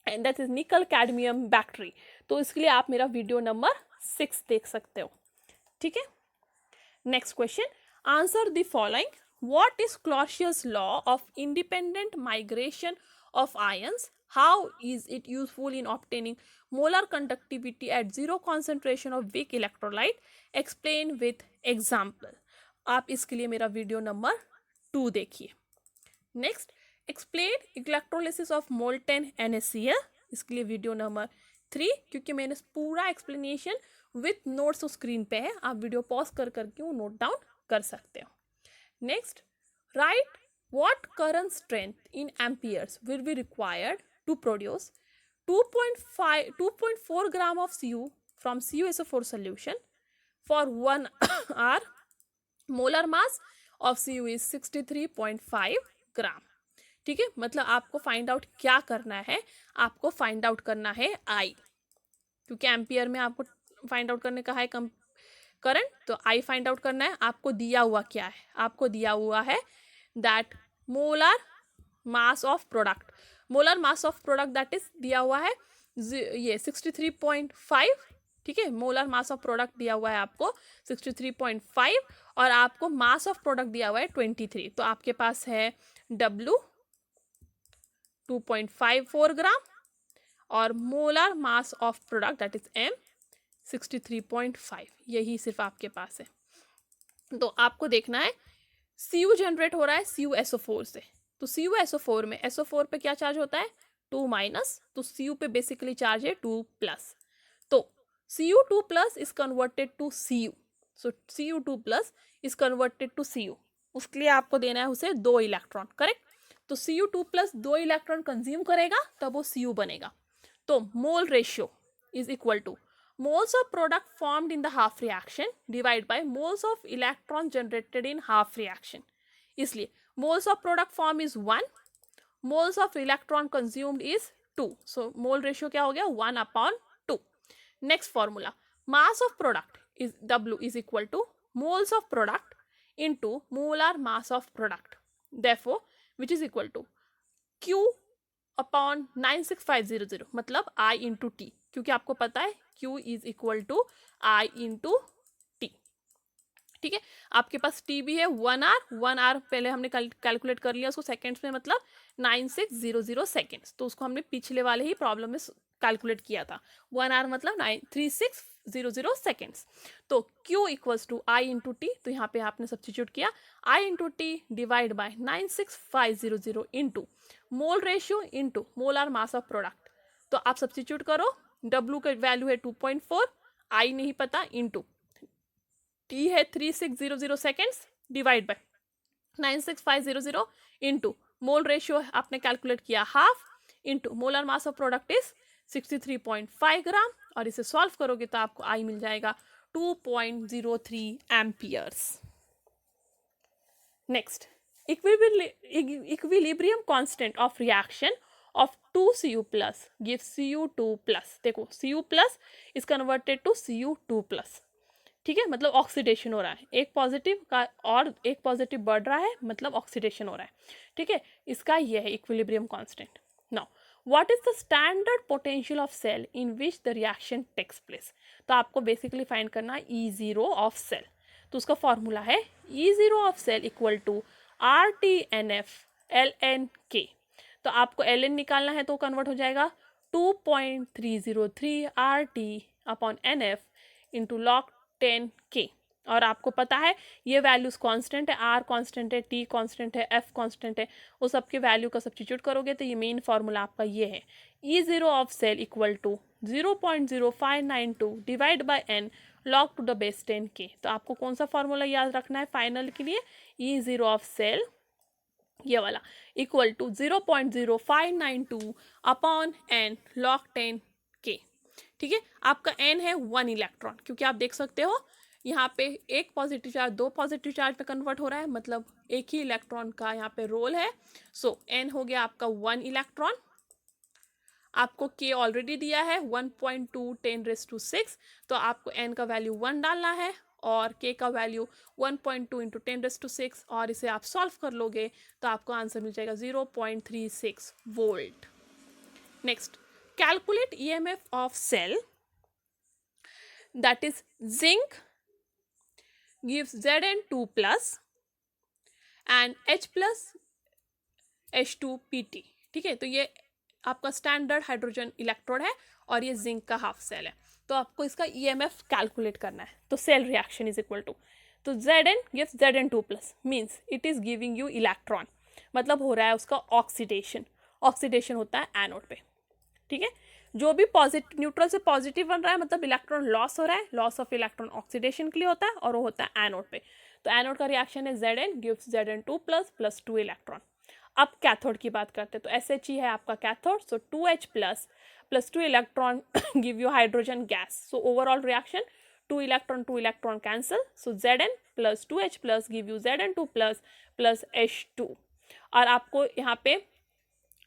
Speaker 1: and that is nickel cadmium battery. तो इसके लिए आप मेरा वीडियो नंबर 6 देख सकते हो. ठीक है. Next question, answer the following. What is Clausius law of independent migration of ions? How is it useful in obtaining molar conductivity at zero concentration of weak electrolyte? Explain with example. आप इसके लिए मेरा video number 2 देखिए. Next, explain electrolysis of molten NaCl. इसके लिए video number 3, क्योंकि मैंने पूरा एक्सप्लेनेशन विथ नोट्स स्क्रीन पे है, आप वीडियो पॉज कर करके वो नोट डाउन कर सकते हो. Next, write what current strength in amperes will be required to produce 2.4 gram of Cu from CuSO4 solution for 1 hour. Molar mass of Cu is 63.5 gram. ठीक है, मतलब आपको फाइंड आउट क्या करना है, आपको फाइंड आउट करना है I, क्योंकि एम्पियर में आपको फाइंड आउट करने का है करंट, तो I फाइंड आउट करना है. आपको दिया हुआ क्या है, आपको दिया हुआ है that molar mass of product. Molar mass of product that is दिया हुआ है ये 63.5 ठीक है, मोलर मास ऑफ प्रोडक्ट दिया हुआ है आपको 63.5 और आपको मास ऑफ प्रोडक्ट दिया हुआ है 23। तो आपके पास है W 2.54 ग्राम और molar mass of product that is M 63.5, यही सिर्फ आपके पास है। तो आपको देखना है Cu जनरेट हो रहा है CuSO4 से, तो CuSO4 में SO4 पे क्या चार्ज होता है 2 माइनस, तो Cu पे बेसिकली चार्ज है 2 प्लस, तो Cu2 plus is converted to Cu, so Cu2 plus is converted to Cu, उसके लिए आपको देना है उसे 2 इलेक्ट्रॉन, करेक्ट। तो Cu2 प्लस 2 इलेक्ट्रॉन कंज्यूम करेगा तब वो Cu बनेगा। तो mole ratio is equal to moles of product formed in the half reaction divided by moles of electron generated in half reaction, इसलिए moles of product form is 1, moles of electron consumed is 2, so mole ratio क्या हो गया 1/2। next formula, mass of product is W is equal to moles of product into molar mass of product, therefore which is equal to Q upon 96500, मतलब I into T, क्योंकि आपको पता है Q is equal to I into T. ठीक है, आपके पास T भी है 1 आर पहले हमने कैलकुलेट कर लिया उसको सेकेंड्स में, मतलब 9600 सेकेंड्स, तो उसको हमने पिछले वाले ही प्रॉब्लम में कैलकुलेट किया था। 1 आर मतलब 3600 सेकेंड्स, तो Q equals to I into T, तो यहाँ पे आपने सब्स्टिट्यूट किया I into T divide by 96500 into mole ratio into molar mass of product, तो आप सब्स्टिट्यूट करो, W का वैल्यू है 2.4, I नहीं पता, इंटू T है 3600 seconds divide by 96500 into mole ratio आपने कैलकुलेट किया half into molar mass of product is 63.5 ग्राम, और इसे सॉल्व करोगे तो आपको I मिल जाएगा 2.03 amperes. Next, equilibrium constant of reaction of 2Cu plus gives Cu2 plus, देखो Cu plus is converted to Cu2 plus, ठीक है, मतलब ऑक्सीडेशन हो रहा है, एक पॉजिटिव का और एक पॉजिटिव बढ़ रहा है, मतलब ऑक्सीडेशन हो रहा है। ठीक है, इसका ये है equilibrium constant. Now what is the standard potential of cell in which the reaction takes place, तो आपको बेसिकली फाइंड करना है E0 ऑफ सेल, तो उसका फॉर्मूला है E0 of cell equal to RTNF ln K, तो आपको ln निकालना है तो कन्वर्ट हो जाएगा 2.303 RT upon NF into log 10 K, और आपको पता है ये वैल्यूज कांस्टेंट है, R कांस्टेंट है, T कांस्टेंट है, F कांस्टेंट है, वो सबके वैल्यू का सब्स्टिट्यूट करोगे तो ये मेन फॉर्मूला आपका ये है E0 of cell equal to 0.0592 divide by n log to the base 10 K, तो आपको कौन सा फॉर्मूला याद रखना है फाइनल के लिए, E0 ऑफ सेल ये वाला equal to 0.0592 upon n log 10 K। ठीक है, आपका n है 1 इलेक्ट्रॉन, क्योंकि आप देख सकते हो यहाँ पे एक पॉजिटिव चार्ज 2 पॉजिटिव चार्ज में कन्वर्ट हो रहा है, मतलब एक ही इलेक्ट्रॉन का यहाँ पे रोल है, सो n हो गया आपका 1 इलेक्ट्रॉन, आपको K ऑलरेडी दिया है 1.2 10⁻⁶, तो आपको n का वैल्यू 1 डालना है और K का वैल्यू 1.2 इंटू 10⁻⁶, और इसे आप सॉल्व कर लोगे तो आपको आंसर मिल जाएगा 0.36 volt. Next, calculate EMF of cell, that is zinc gives Zn2 plus and H plus H2PT। ठीक है, तो ये आपका स्टैंडर्ड हाइड्रोजन इलेक्ट्रोड है और ये जिंक का हाफ सेल है, तो आपको इसका EMF कैलकुलेट करना है, तो cell reaction is equal to, तो Zn gives Zn2 plus means it is giving you electron, मतलब हो रहा है उसका ऑक्सीडेशन, ऑक्सीडेशन होता है एनोड पे। ठीक है, जो भी पॉजिटिव न्यूट्रल से पॉजिटिव बन रहा है मतलब इलेक्ट्रॉन लॉस हो रहा है, लॉस ऑफ इलेक्ट्रॉन ऑक्सीडेशन के लिए होता है और वो होता है एनोड पे, तो एनोड का रिएक्शन है Zn gives Zn2 plus 2 electron. अब कैथोड की बात करते हैं, तो SHE है आपका cathode, so 2H plus 2 electron give you hydrogen gas, so overall reaction 2 electron cancel, so Zn plus 2H plus give you Zn2 plus H2, और आपको यहाँ पे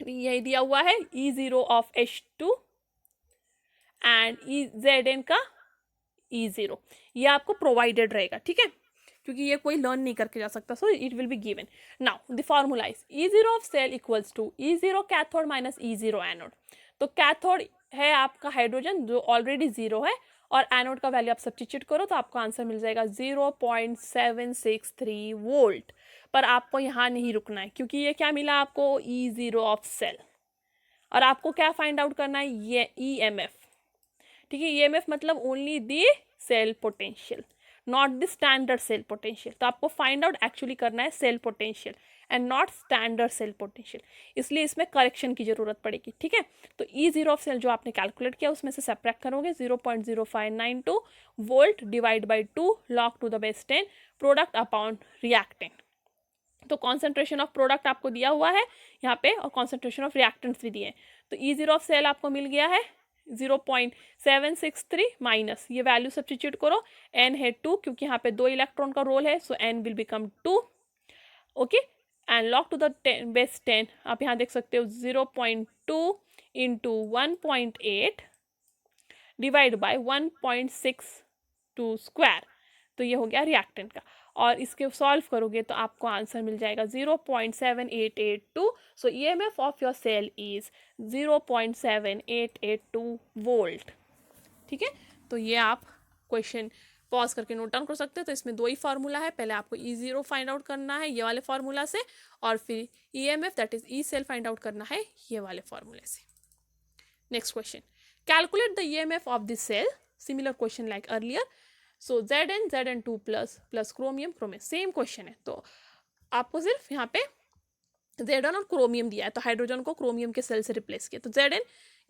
Speaker 1: यही दिया हुआ है E0 of H2 and Zn का E0, ये आपको प्रोवाइडेड रहेगा। ठीक है, क्योंकि ये कोई लर्न नहीं करके जा सकता, so it will be given. Now the formula is E0 of cell equals to E0 cathode minus E0 anode, तो कैथोड है आपका हाइड्रोजन जो ऑलरेडी 0 है और एनोड का वैल्यू आप सब्स्टिट्यूट करो तो आपको आंसर मिल जाएगा 0.763 वोल्ट। पर आपको यहाँ नहीं रुकना है, क्योंकि ये क्या मिला आपको, E0 ऑफ सेल। और आपको क्या फाइंड आउट करना है, ये EMF। ठीक है, EMF मतलब only the cell potential, not the standard cell potential. तो आपको फाइंड आउट एक्चुअली करना है cell potential and not standard cell potential, इसलिए इसमें करेक्शन की जरूरत पड़ेगी। ठीक है, तो E0 ऑफ सेल जो आपने कैलकुलेट किया उसमें से सब्ट्रैक्ट करोगे 0.0592 volt divide by 2 log to the base 10 product upon reactant. तो कॉन्सेंट्रेशन ऑफ प्रोडक्ट आपको दिया हुआ है यहाँ पे और कॉन्सेंट्रेशन ऑफ रिएक्टेंट्स भी दिए हैं। तो E0 ऑफ सेल आपको मिल गया है 0.763 माइनस ये वैल्यू सब्स्टिट्यूट करो, n है 2 क्योंकि यहाँ पे 2 इलेक्ट्रॉन का रोल है, सो n will become 2। Okay, and log to the base 10 आप यहाँ देख सकते हो 0.2 इंटू 1.8 डिवाइड बाय 1.62 स्क्वायर, तो ये हो गया रिएक्टेंट का। और इसके सॉल्व करोगे तो आपको आंसर मिल जाएगा 0.7882। So EMF of your cell is 0.7882 volt. ठीक है, तो ये आप क्वेश्चन पॉज करके नोट डाउन कर सकते हो। तो इसमें 2 ही फार्मूला है, पहले आपको E0 फाइंड आउट करना है ये वाले फार्मूला से, और फिर EMF that is E cell find out करना है ये वाले फार्मूले से। Next question, calculate the EMF of this cell, similar question like earlier. So Zn2 plus chromium same question है। तो आपको सिर्फ यहाँ पे Zn और क्रोमियम दिया है, तो हाइड्रोजन को क्रोमियम के सेल से रिप्लेस किया। तो Zn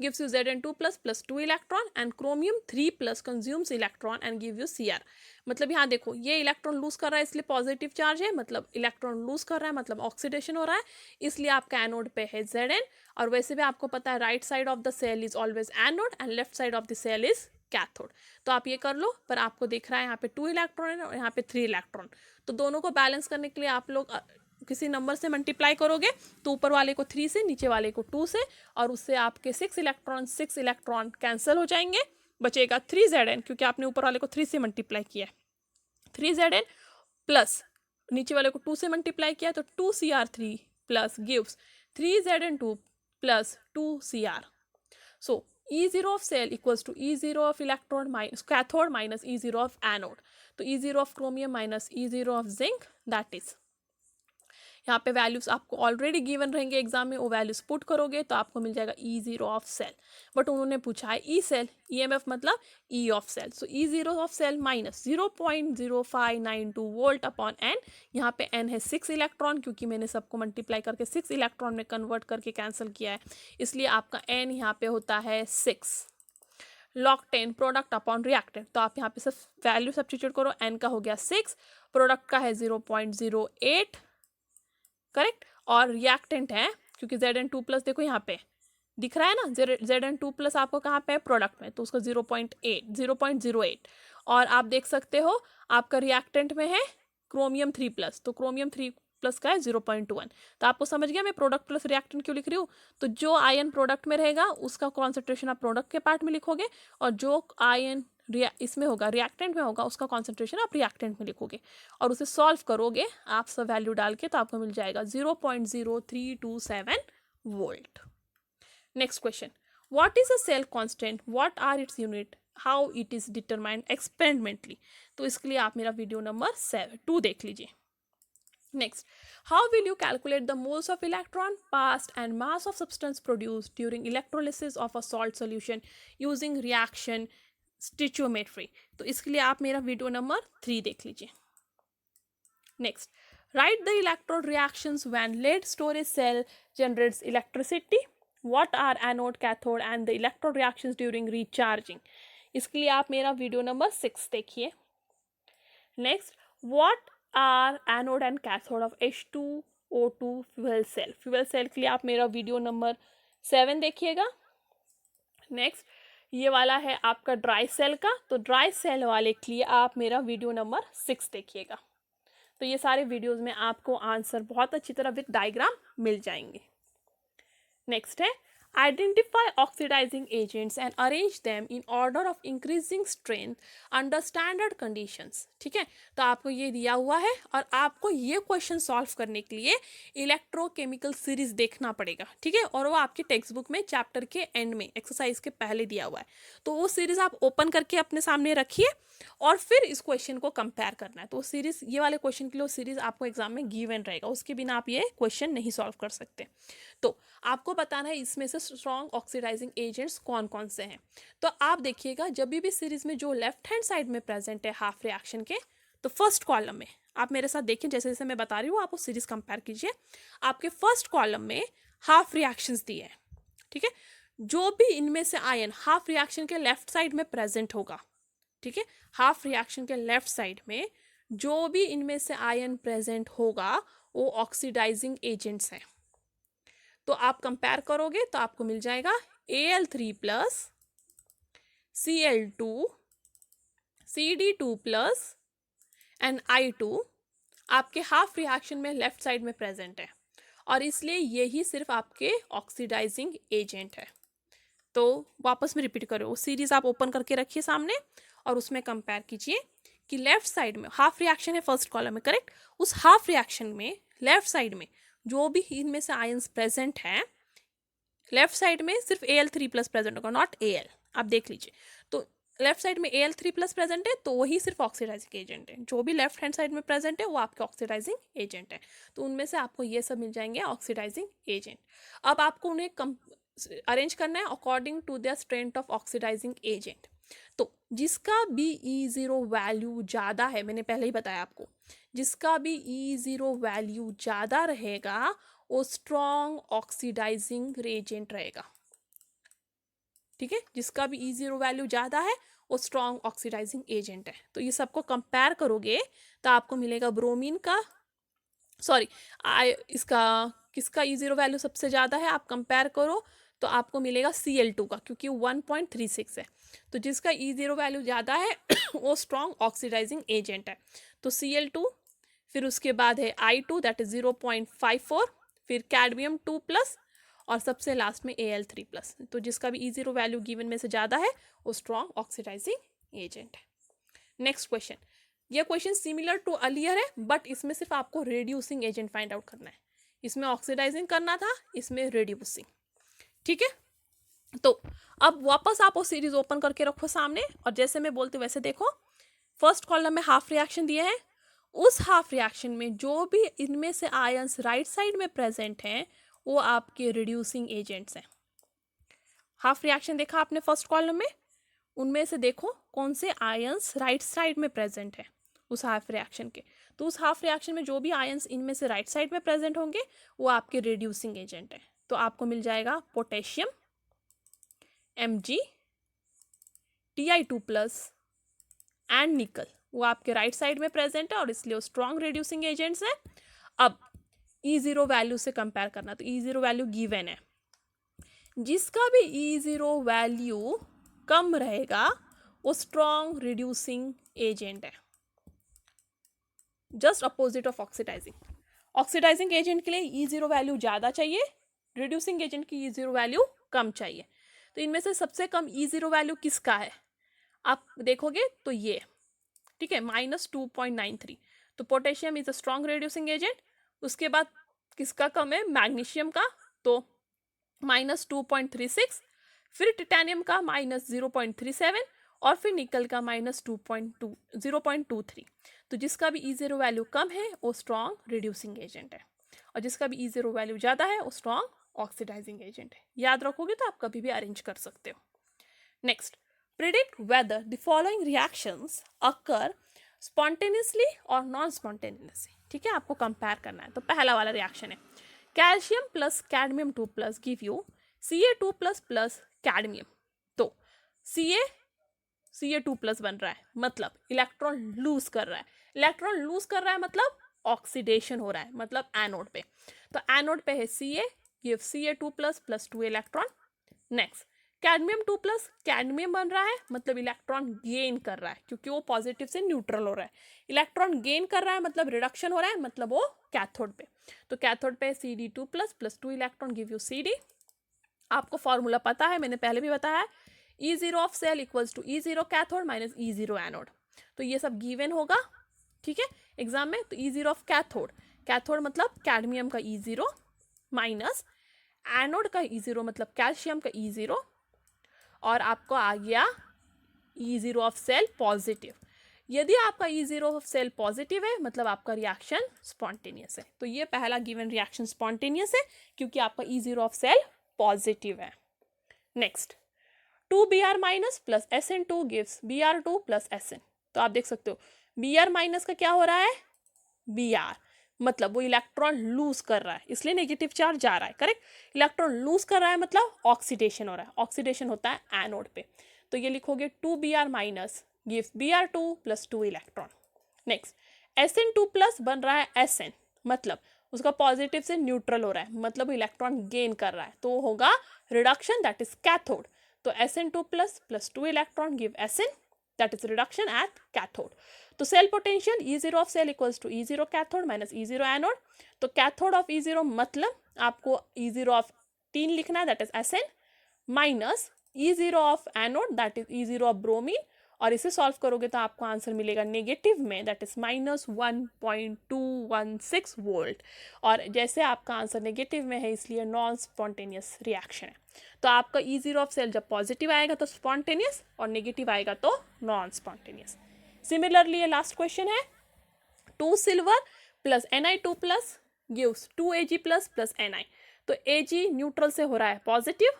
Speaker 1: gives you Zn2 plus 2 electron and chromium 3 plus consumes electron and give you Cr। मतलब यहाँ देखो ये इलेक्ट्रॉन लूज कर रहा है इसलिए पॉजिटिव चार्ज है, मतलब इलेक्ट्रॉन लूज कर रहा है मतलब ऑक्सीडेशन हो रहा है, इसलिए आपका एनोड पे है Zn। और वैसे भी आपको पता है right side of the cell is always anode and left side of the cell is cathode. तो आप ये कर लो, पर आपको दिख रहा है यहाँ पे 2 इलेक्ट्रॉन है और यहाँ पे 3 इलेक्ट्रॉन। तो दोनों को बैलेंस करने के लिए आप लोग किसी नंबर से मल्टीप्लाई करोगे, तो ऊपर वाले को 3 से नीचे वाले को 2 से, और उससे आपके 6 इलेक्ट्रॉन कैंसिल हो जाएंगे, बचेगा 3 Zn क्योंकि आपने ऊपर वाले को 3 से मल्टीप्लाई किया है। 3 Zn प्लस नीचे वाले को 2 से मल्टीप्लाई किया तो 2 Cr3 plus gives 3 Zn2 plus 2 Cr। So E0 of cell equals to E0 of electron minus cathode minus E0 of anode। तो E0 of chromium minus E0 of zinc, that is, यहाँ पे values आपको already given रहेंगे exam में, वो values put करोगे तो आपको मिल जाएगा E0 ऑफ सेल। बट उन्होंने पूछा है E सेल, EMF मतलब E of cell. So E0 of cell minus 0.0592 volt upon n। यहाँ पे n है 6 इलेक्ट्रॉन, क्योंकि मैंने सबको मल्टीप्लाई करके 6 इलेक्ट्रॉन में कन्वर्ट करके कैंसिल किया है, इसलिए आपका n यहाँ पे होता है 6। log 10 प्रोडक्ट अपॉन रिएक्टेंट, तो आप यहाँ पे सब वैल्यू सब्स्टिट्यूट करो, n का हो गया 6, प्रोडक्ट का है 0.08 करेक्ट, और रिएक्टेंट है क्योंकि Zn2 प्लस देखो यहाँ पे दिख रहा है ना, Zn2 प्लस आपको कहाँ पे है प्रोडक्ट में, तो उसका 0.08, और आप देख सकते हो आपका रिएक्टेंट में है क्रोमियम 3 प्लस, तो क्रोमियम 3 प्लस का है 0.1। तो आपको समझ गया मैं प्रोडक्ट प्लस रिएक्टेंट क्यों लिख रही हूँ। तो जो आयन प्रोडक्ट में रहेगा उसका कॉन्सेंट्रेशन आप प्रोडक्ट के पार्ट में लिखोगे, और जो आयन इसमें होगा रिएक्टेंट में होगा उसका कॉन्सेंट्रेशन आप रिएक्टेंट में लिखोगे, और उसे सॉल्व करोगे आप सब वैल्यू डाल के, तो आपको मिल जाएगा 0.0327 volt. Next question, what is a cell constant, what are its unit, how it is determined experimentally. तो इसके लिए आप मेरा वीडियो नंबर 2 देख लीजिए। Next, how will you calculate the moles of electron passed and mass of substance produced during electrolysis of a salt solution using reaction stoichiometry। तो इसके लिए आप मेरा वीडियो नंबर 3 देख लीजिए। Next, write the electrode reactions when lead storage cell generates electricity। What are anode, cathode and the electrode reactions during recharging। इसके लिए आप मेरा वीडियो नंबर 6 देखिए। Next, what are anode and cathode of H2O2 fuel cell. Fuel cell के लिए आप मेरा video number 7 देखिएगा। नेक्स्ट, ये वाला है आपका ड्राई सेल का, तो ड्राई सेल वाले के लिए आप मेरा वीडियो नंबर 6 देखिएगा। तो ये सारे वीडियोस में आपको आंसर बहुत अच्छी तरह विद डायग्राम मिल जाएंगे। नेक्स्ट है Identify oxidizing agents and arrange them in order of increasing strength under standard conditions. ठीक है, तो आपको ये दिया हुआ है और आपको ये क्वेश्चन सॉल्व करने के लिए इलेक्ट्रोकेमिकल सीरीज देखना पड़ेगा. ठीक है, और वो आपके टेक्स्ट बुक में चैप्टर के एंड में एक्सरसाइज के पहले दिया हुआ है. तो वो सीरीज आप ओपन करके अपने सामने रखिए और फिर इस क्वेश्चन को कंपेयर करना है. तो सीरीज, ये वाले क्वेश्चन के लिए सीरीज आपको एग्जाम में गिवन रहेगा, उसके बिना आप ये क्वेश्चन नहीं सॉल्व कर सकते. तो आपको बताना है इसमें से स्ट्रॉन्ग ऑक्सीडाइजिंग एजेंट्स कौन कौन से हैं. तो आप देखिएगा जब भी सीरीज में जो लेफ्ट हैंड साइड में प्रेजेंट है हाफ रिएक्शन के, तो फर्स्ट कॉलम में आप मेरे साथ देखिए, जैसे जैसे मैं बता रही हूँ आप वो सीरीज कंपेयर कीजिए. आपके फर्स्ट कॉलम में हाफ रिएक्शंस दिए हैं. ठीक है, जो भी इनमें से आयन हाफ रिएक्शन के लेफ्ट साइड में प्रेजेंट होगा, ठीक है, हाफ रिएक्शन के लेफ्ट साइड में जो भी इनमें से आयन प्रेजेंट होगा वो ऑक्सीडाइजिंग एजेंट्स हैं. तो आप कंपेयर करोगे तो आपको मिल जाएगा Al3 plus Cl2 CD2 plus and I2 आपके हाफ रिएक्शन में लेफ्ट साइड में प्रेजेंट है और इसलिए यही सिर्फ आपके ऑक्सीडाइजिंग एजेंट है. तो वापस में रिपीट करो, सीरीज आप ओपन करके रखिए सामने और उसमें कंपेयर कीजिए कि लेफ्ट साइड में हाफ रिएक्शन है फर्स्ट कॉलम में, करेक्ट. उस हाफ रिएक्शन में लेफ्ट साइड में जो भी इनमें से आयंस प्रेजेंट हैं, लेफ्ट साइड में सिर्फ Al3 प्लस प्रेजेंट होगा, नॉट Al. आप देख लीजिए, तो लेफ्ट साइड में Al3 प्लस प्रेजेंट है तो वही सिर्फ ऑक्सीडाइजिंग एजेंट है. जो भी लेफ्ट हैंड साइड में प्रेजेंट है वो आपके ऑक्सीडाइजिंग एजेंट है. तो उनमें से आपको ये सब मिल जाएंगे ऑक्सीडाइजिंग एजेंट. अब आपको उन्हें अरेंज करना है according to the strength of oxidising agent. तो जिसका भी E0 वैल्यू ज़्यादा है, मैंने पहले ही बताया आपको, जिसका भी E0 वैल्यू ज़्यादा रहेगा वो स्ट्रॉन्ग ऑक्सीडाइजिंग रिएजेंट रहेगा. ठीक है, जिसका भी E0 वैल्यू ज़्यादा है वो स्ट्रॉन्ग ऑक्सीडाइजिंग एजेंट है. तो ये सबको कंपेयर करोगे तो आपको मिलेगा ब्रोमीन का, सॉरी इसका किसका E0 वैल्यू सबसे ज़्यादा है आप कंपेयर करो तो आपको मिलेगा Cl2 का, क्योंकि 1.36 है. तो जिसका E0 वैल्यू ज़्यादा है वो स्ट्रॉन्ग ऑक्सीडाइजिंग एजेंट है. तो Cl2, फिर उसके बाद है I2 दैट इज 0.54, फिर कैडमियम 2 प्लस और सबसे लास्ट में Al3 प्लस. तो जिसका भी E0 वैल्यू गिवन में से ज़्यादा है वो स्ट्रॉन्ग ऑक्सीडाइजिंग एजेंट है. नेक्स्ट क्वेश्चन, यह क्वेश्चन सिमिलर टू अर्लियर है बट इसमें सिर्फ आपको रिड्यूसिंग एजेंट फाइंड आउट करना है. इसमें ऑक्सीडाइजिंग करना था, इसमें रिड्यूसिंग. ठीक है, तो अब वापस आप वो सीरीज ओपन करके रखो सामने और जैसे मैं बोलती हूँ वैसे देखो. फर्स्ट कॉलम में हाफ रिएक्शन दिए हैं, उस हाफ रिएक्शन में जो भी इनमें से आयंस राइट साइड में प्रेजेंट हैं वो आपके रिड्यूसिंग एजेंट्स हैं. हाफ रिएक्शन देखा आपने फर्स्ट कॉलम में, उनमें से देखो कौन से आयंस राइट साइड में प्रेजेंट है उस हाफ रिएक्शन के. तो उस हाफ रिएक्शन में जो भी आयंस इनमें से राइट साइड में प्रेजेंट होंगे वो आपके रिड्यूसिंग एजेंट है. तो आपको मिल जाएगा potassium Mg, Ti2 plus and निकल, वो आपके राइट साइड में प्रेजेंट है और इसलिए वो स्ट्रॉन्ग रिड्यूसिंग एजेंट्स है. अब E0 वैल्यू से कंपेयर करना, तो E0 वैल्यू गिवन है, जिसका भी E0 वैल्यू कम रहेगा वो स्ट्रॉन्ग रिड्यूसिंग एजेंट है. Just opposite of oxidising. Oxidising agent के लिए E0 वैल्यू ज़्यादा चाहिए, रिड्यूसिंग एजेंट की E0 वैल्यू कम चाहिए. तो इनमें से सबसे कम E0 वैल्यू किसका है आप देखोगे तो ये, ठीक है, -2.93. तो potassium is a strong reducing agent. उसके बाद किसका कम है, मैग्नीशियम का, तो -2.36, फिर टिटेनियम का -0.37 और फिर निकल का -0.23. तो जिसका भी E0 वैल्यू कम है वो स्ट्रॉन्ग रिड्यूसिंग एजेंट है और जिसका भी E0 वैल्यू ज़्यादा है वो स्ट्रॉन्ग ऑक्सीडाइजिंग एजेंट है. याद रखोगे तो आप कभी भी अरेंज कर सकते हो. Next, predict whether the following reactions occur spontaneously और नॉन स्पॉन्टेनियसली. ठीक है, आपको कंपेयर करना है. तो पहला वाला रिएक्शन है calcium plus cadmium 2 plus give you Ca2 plus plus cadmium. तो Ca2 प्लस बन रहा है मतलब इलेक्ट्रॉन लूज कर रहा है. इलेक्ट्रॉन लूज कर रहा है मतलब ऑक्सीडेशन हो रहा है, मतलब एनोड पे. तो एनोड पे है Ca, give Ca2 plus plus 2 electron. Next, cadmium 2 plus, cadmium बन रहा है मतलब इलेक्ट्रॉन गेन कर रहा है क्योंकि वो पॉजिटिव से न्यूट्रल हो रहा है. इलेक्ट्रॉन गेन कर रहा है मतलब रिडक्शन हो रहा है, मतलब वो कैथोड पे. तो कैथोड पे Cd2 plus plus 2 electron give you Cd. आपको फॉर्मूला पता है, मैंने पहले भी बताया है, E0 of cell equals to E0 cathode minus E0 anode. तो ये सब गिवन होगा, ठीक है, एग्जाम में। तो E0 ऑफ कैथोड, कैथोड मतलब कैडमियम का E0 माइनस एनोड का E0 मतलब कैल्शियम का E0, और आपको आ गया E0 ऑफ सेल पॉजिटिव। यदि आपका E0 ऑफ सेल पॉजिटिव है मतलब आपका रिएक्शन स्पॉन्टेनियस है। तो ये पहला गिवन रिएक्शन स्पॉन्टेनियस है क्योंकि आपका E0 ऑफ सेल पॉजिटिव है। Next, 2Br minus plus SN2 gives Br2 plus SN। तो आप देख सकते हो Br माइनस का क्या हो रहा है, Br, मतलब वो इलेक्ट्रॉन लूज कर रहा है, इसलिए नेगेटिव चार्ज जा रहा है, करेक्ट। इलेक्ट्रॉन लूज कर रहा है मतलब ऑक्सीडेशन हो रहा है, ऑक्सीडेशन होता है एनोड पे। तो ये लिखोगे 2Br minus gives Br2 plus 2 electron. Next, SN2 plus बन रहा है SN, मतलब उसका पॉजिटिव से न्यूट्रल हो रहा है, मतलब इलेक्ट्रॉन गेन कर रहा है, तो होगा रिडक्शन, दैट इज कैथोड। तो SN2 plus plus 2 electron give SN, that is reduction at cathode. तो cell potential E0 of cell equals to E0 cathode minus E0 anode. तो कैथोड ऑफ E0 मतलब आपको E0 ऑफ 3 लिखना है, that is SN, minus E0 of anode that is E0 of bromine, और इसे solve करोगे तो आपको आंसर मिलेगा नेगेटिव में, दैट इज -1.216 वोल्ट। और जैसे आपका आंसर नेगेटिव में है इसलिए नॉन स्पॉन्टेनियस रिएक्शन है। तो आपका E0 ऑफ सेल जब पॉजिटिव आएगा तो स्पॉन्टेनियस और नेगेटिव आएगा तो नॉन स्पॉन्टेनियस। सिमिलरली ये लास्ट क्वेश्चन है, 2 silver plus Ni2 plus gives 2 Ag plus plus Ni। तो Ag न्यूट्रल से हो रहा है positive,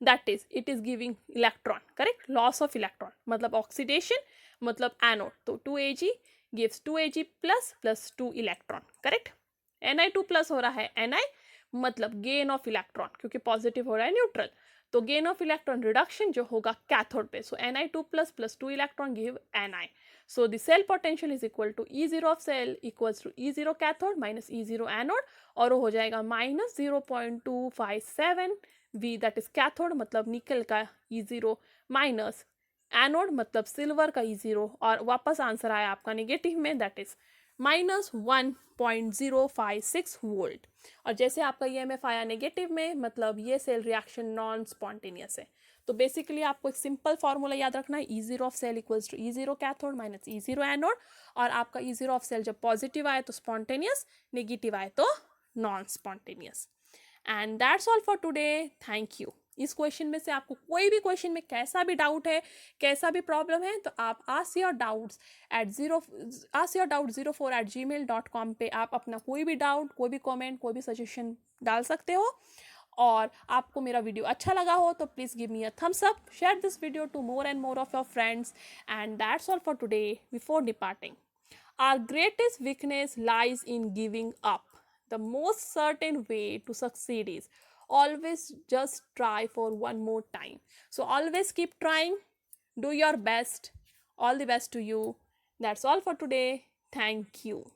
Speaker 1: that is it is giving electron, correct, loss of electron मतलब ऑक्सीडेशन, मतलब एनोड। तो 2 Ag gives 2 Ag plus plus 2 electron, correct. Ni2 plus हो रहा है Ni, मतलब गेन ऑफ इलेक्ट्रॉन, क्योंकि पॉजिटिव हो रहा है न्यूट्रल, तो गेन ऑफ इलेक्ट्रॉन रिडक्शन जो होगा कैथोड पे। सो Ni2 plus plus 2 electron give Ni। So the cell potential is equal to E0 of cell equals to E0 cathode minus E0 anode, और वो हो जाएगा -0.257 V, दैट इज कैथोड मतलब निकल का E0 माइनस एनोड मतलब silver का E0, और वापस आंसर आया आपका नेगेटिव में, दैट इज -1.056 वोल्ट। और जैसे आपका EMF आया नेगेटिव में मतलब ये सेल रिएक्शन नॉन स्पॉन्टेनियस है। तो बेसिकली आपको एक सिंपल फॉर्मूला याद रखना है, E0 of cell equals to E0 cathode minus E0 anode, और आपका E0 ऑफ सेल जब पॉजिटिव आए तो स्पॉन्टेनियस, नेगेटिव आए तो non spontaneous. And that's all for today, thank you. इस क्वेश्चन में से आपको कोई भी क्वेश्चन में कैसा भी डाउट है, कैसा भी प्रॉब्लम है, तो आप ask your doubts eight 04@gmail.com पे आप अपना कोई भी डाउट, कोई भी कमेंट, कोई भी सजेशन डाल सकते हो। और आपको मेरा वीडियो अच्छा लगा हो तो please give me a thumbs up, share this video to more and more of your friends, and that's all for today. Before departing, our greatest weakness lies in giving up. The most certain way to succeed is always just try for one more time. So always keep trying, do your best. All the best to you. That's all for today. Thank you.